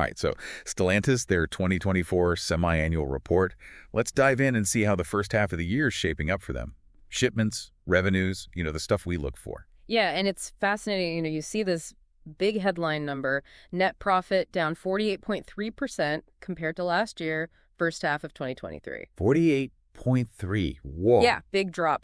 All right, so Stellantis, their 2024 semi-annual report. Let's dive in and see how the first half of the year is shaping up for them. Shipments, revenues, the stuff we look for. Yeah, and it's fascinating. You see this big headline number, net profit down 48.3% compared to last year, first half of 2023. 48.3. Whoa. Yeah, big drop.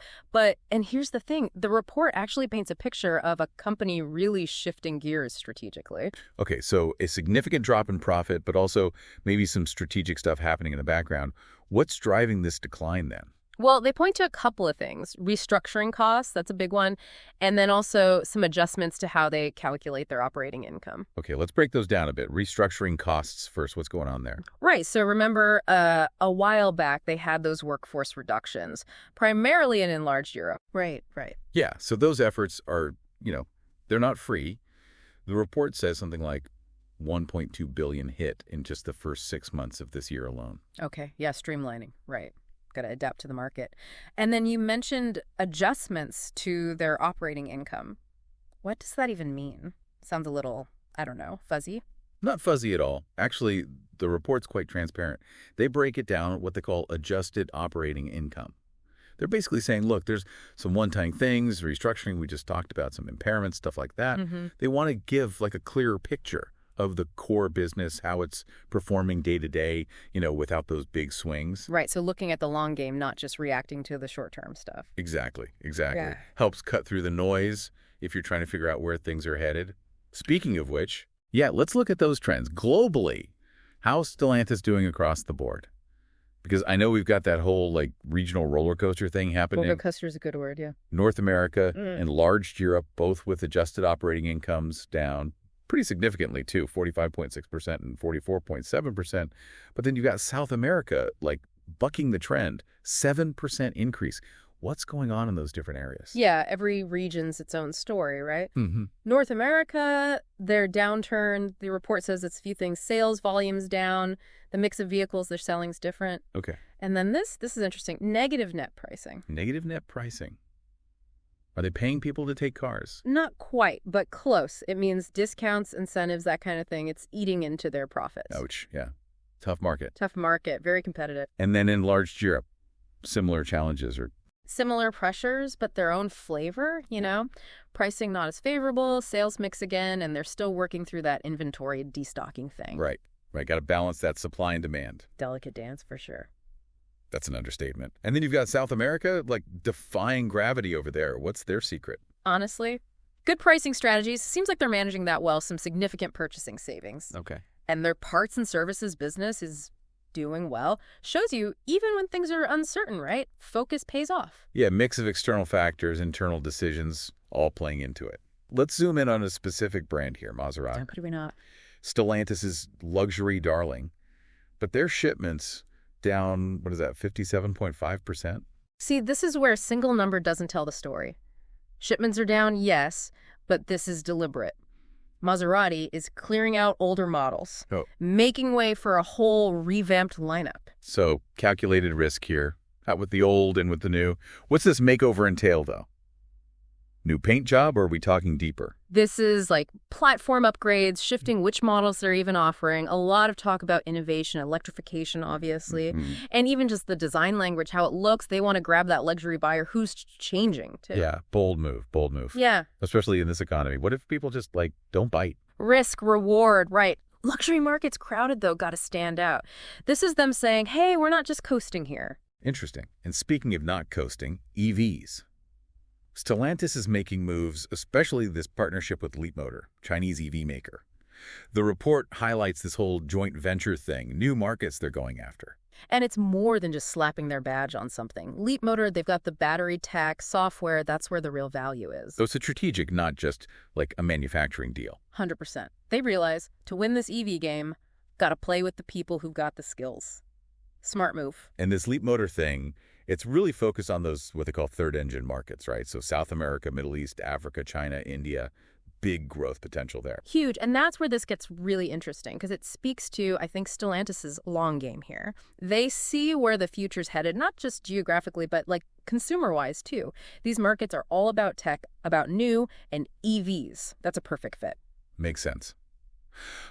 And here's the thing, the report actually paints a picture of a company really shifting gears strategically. Okay, so a significant drop in profit, but also maybe some strategic stuff happening in the background. What's driving this decline then? Well, they point to a couple of things. Restructuring costs, that's a big one. And then also some adjustments to how they calculate their operating income. Okay, let's break those down a bit. Restructuring costs first. What's going on there? Right. So remember, a while back, they had those workforce reductions, primarily in enlarged Europe. Right. Yeah, so those efforts are, they're not free. The report says something like 1.2 billion hit in just the first 6 months of this year alone. Okay. Yeah, streamlining. Right. Got to adapt to the market. And then you mentioned adjustments to their operating income. What does that even mean? Sounds a little, I don't know, fuzzy. Not fuzzy at all. Actually, the report's quite transparent. They break it down what they call adjusted operating income. They're basically saying, look, there's some one-time things, restructuring we just talked about, some impairments, stuff like that. They want to give like a clearer picture of the core business, how it's performing day to day, without those big swings. Right. So looking at the long game, not just reacting to the short-term stuff. Exactly. Yeah. Helps cut through the noise if you're trying to figure out where things are headed. Speaking of which, let's look at those trends. Globally, how's Stellantis doing across the board? Because I know we've got that whole regional roller coaster thing happening. Roller coaster is a good word, yeah. North America, enlarged Europe, both with adjusted operating incomes down pretty significantly too, 45.6% and 44.7%. But then you got South America bucking the trend, 7% increase. What's going on in those different areas? Yeah, every region's its own story, right? Mm-hmm. North America, their downturn, the report says it's a few things. Sales volume's down. The mix of vehicles they're selling is different. Okay. And then this is interesting. Negative net pricing. Negative net pricing. Are they paying people to take cars? Not quite, but close. It means discounts, incentives, that kind of thing. It's eating into their profits. Ouch, yeah. Tough market. Tough market, very competitive. And then enlarged Europe, similar challenges or similar pressures, but their own flavor, Pricing not as favorable, sales mix again, and they're still working through that inventory destocking thing. Right. Got to balance that supply and demand. Delicate dance for sure. That's an understatement. And then you've got South America, defying gravity over there. What's their secret? Honestly, good pricing strategies. Seems like they're managing that well. Some significant purchasing savings. Okay. And their parts and services business is doing well. Shows you, even when things are uncertain, right? Focus pays off. Yeah, mix of external factors, internal decisions, all playing into it. Let's zoom in on a specific brand here, Maserati. How could we not? Stellantis' luxury darling. But their shipments down, 57.5%? See, this is where a single number doesn't tell the story. Shipments are down, yes, but this is deliberate. Maserati is clearing out older models, making way for a whole revamped lineup. So, calculated risk here, out with the old and with the new. What's this makeover entail, though? New paint job, or are we talking deeper? This is platform upgrades, shifting which models they're even offering. A lot of talk about innovation, electrification, obviously, and even just the design language, how it looks. They want to grab that luxury buyer who's changing, too. Yeah, bold move. Yeah. Especially in this economy. What if people just, don't bite? Risk, reward, right. Luxury market's crowded, though, got to stand out. This is them saying, hey, we're not just coasting here. Interesting. And speaking of not coasting, EVs. Stellantis is making moves, especially this partnership with Leapmotor, Chinese EV maker. The report highlights this whole joint venture thing, new markets they're going after. And it's more than just slapping their badge on something. Leapmotor, they've got the battery tech, software, that's where the real value is. So it's a strategic, not just a manufacturing deal. 100%. They realize, to win this EV game, got to play with the people who've got the skills. Smart move. And this Leapmotor thing, it's really focused on those, what they call third engine markets, right? So South America, Middle East, Africa, China, India, big growth potential there. Huge. And that's where this gets really interesting because it speaks to, I think, Stellantis' long game here. They see where the future's headed, not just geographically, but consumer-wise too. These markets are all about tech, about new, and EVs. That's a perfect fit. Makes sense.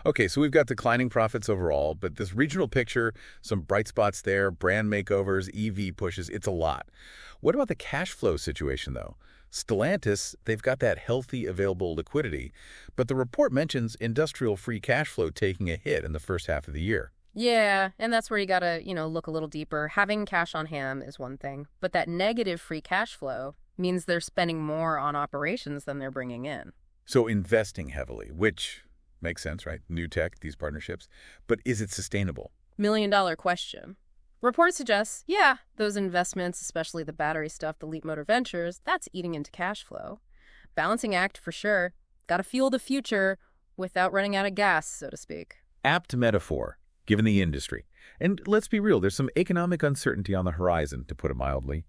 Okay, so we've got declining profits overall, but this regional picture, some bright spots there, brand makeovers, EV pushes, it's a lot. What about the cash flow situation, though? Stellantis, they've got that healthy available liquidity, but the report mentions industrial free cash flow taking a hit in the first half of the year. Yeah, and that's where you gotta, look a little deeper. Having cash on hand is one thing, but that negative free cash flow means they're spending more on operations than they're bringing in. So investing heavily, which makes sense, right? New tech, these partnerships. But is it sustainable? $1 million question. Report suggests, yeah, those investments, especially the battery stuff, the Leap Motor Ventures, that's eating into cash flow. Balancing act for sure. Gotta fuel the future without running out of gas, so to speak. Apt metaphor, given the industry. And let's be real, there's some economic uncertainty on the horizon, to put it mildly.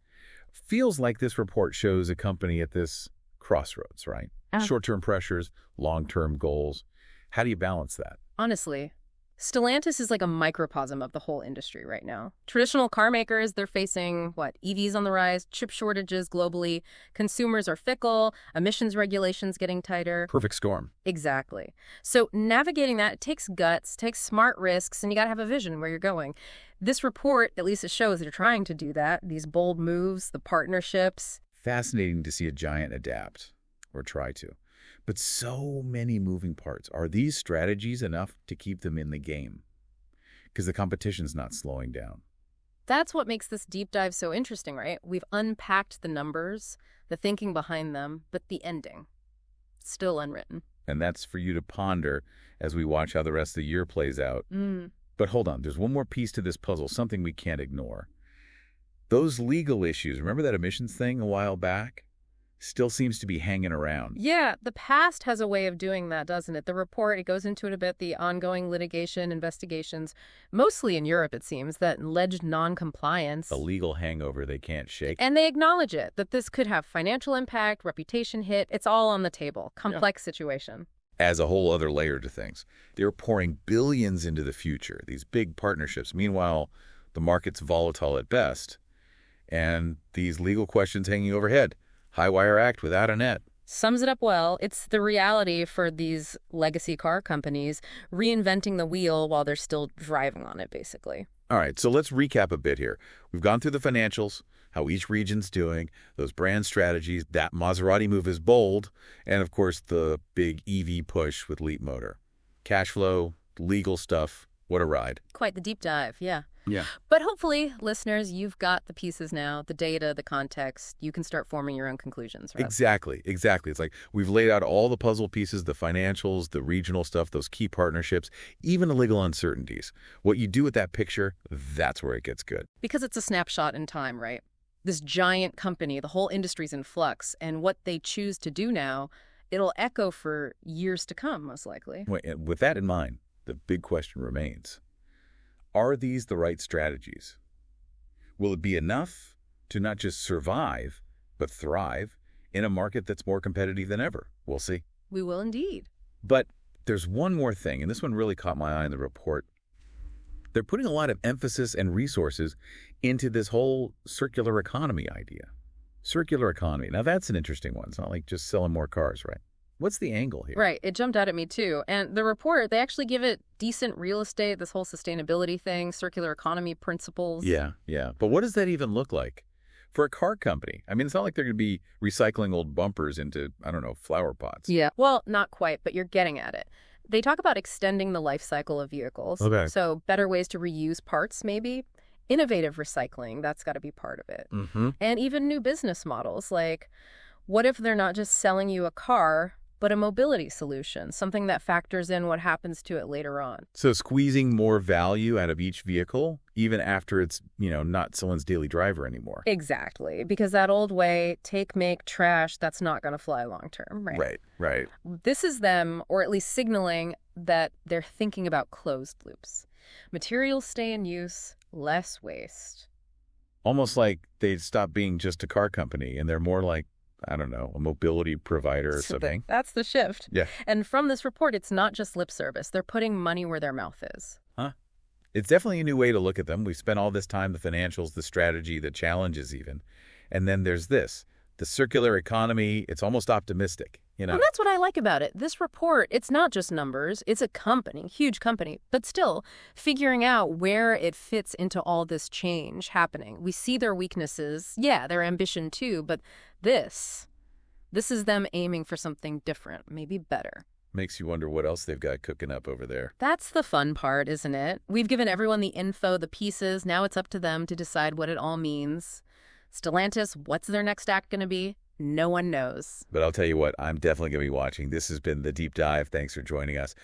Feels like this report shows a company at this crossroads, right? Short-term pressures, long-term goals. How do you balance that? Honestly, Stellantis is like a microcosm of the whole industry right now. Traditional car makers, they're facing, EVs on the rise, chip shortages globally, consumers are fickle, emissions regulations getting tighter. Perfect storm. Exactly. So navigating that, it takes guts, takes smart risks, and you got to have a vision where you're going. This report, at least it shows they're trying to do that, these bold moves, the partnerships. Fascinating to see a giant adapt, or try to. But so many moving parts. Are these strategies enough to keep them in the game? Because the competition's not slowing down. That's what makes this deep dive so interesting, right? We've unpacked the numbers, the thinking behind them, but the ending, still unwritten. And that's for you to ponder as we watch how the rest of the year plays out. But hold on, there's one more piece to this puzzle, something we can't ignore. Those legal issues, remember that emissions thing a while back? Still seems to be hanging around. Yeah, the past has a way of doing that, doesn't it? The report, it goes into it a bit, the ongoing litigation, investigations, mostly in Europe, it seems, that alleged non-compliance. A legal hangover they can't shake. And they acknowledge it, that this could have financial impact, reputation hit. It's all on the table. Complex situation. As a whole other layer to things. They're pouring billions into the future, these big partnerships. Meanwhile, the market's volatile at best. And these legal questions hanging overhead. High wire act without a net. Sums it up well. It's the reality for these legacy car companies reinventing the wheel while they're still driving on it, basically. All right, so let's recap a bit here. We've gone through the financials, how each region's doing, those brand strategies, that Maserati move is bold, and of course the big EV push with Leap Motor. Cash flow, legal stuff, what a ride. Quite the deep dive, yeah. Yeah. But hopefully, listeners, you've got the pieces now, the data, the context. You can start forming your own conclusions, right? Exactly. It's like we've laid out all the puzzle pieces, the financials, the regional stuff, those key partnerships, even the legal uncertainties. What you do with that picture, that's where it gets good. Because it's a snapshot in time, right? This giant company, the whole industry's in flux, and what they choose to do now, it'll echo for years to come, most likely. With that in mind, the big question remains. Are these the right strategies? Will it be enough to not just survive, but thrive in a market that's more competitive than ever? We'll see. We will indeed. But there's one more thing, and this one really caught my eye in the report. They're putting a lot of emphasis and resources into this whole circular economy idea. Circular economy. Now, that's an interesting one. It's not like just selling more cars, right? What's the angle here? Right. It jumped out at me, too. And the report, they actually give it decent real estate, this whole sustainability thing, circular economy principles. Yeah. But what does that even look like? For a car company, I mean, it's not like they're going to be recycling old bumpers into, flower pots. Yeah. Well, not quite, but you're getting at it. They talk about extending the life cycle of vehicles. Okay. So better ways to reuse parts, maybe. Innovative recycling, that's got to be part of it. And even new business models, like what if they're not just selling you a car, but a mobility solution, something that factors in what happens to it later on. So squeezing more value out of each vehicle, even after it's, not someone's daily driver anymore. Exactly. Because that old way, take, make, trash, that's not going to fly long term, right? Right. This is them, or at least signaling that they're thinking about closed loops. Materials stay in use, less waste. Almost like they'd stop being just a car company and they're more like, a mobility provider or something. That's the shift. Yeah. And from this report, it's not just lip service. They're putting money where their mouth is. It's definitely a new way to look at them. We've spent all this time, the financials, the strategy, the challenges even. And then there's this, The circular economy, it's almost optimistic, you know. And that's what I like about it. This report, it's not just numbers. It's a company, huge company, but still figuring out where it fits into all this change happening. We see their weaknesses, yeah, their ambition too, but this is them aiming for something different, maybe better. Makes you wonder what else they've got cooking up over there. That's the fun part, isn't it? We've given everyone the info, the pieces. Now it's up to them to decide what it all means. Stellantis, what's their next act going to be? No one knows. But I'll tell you what, I'm definitely going to be watching. This has been The Deep Dive. Thanks for joining us.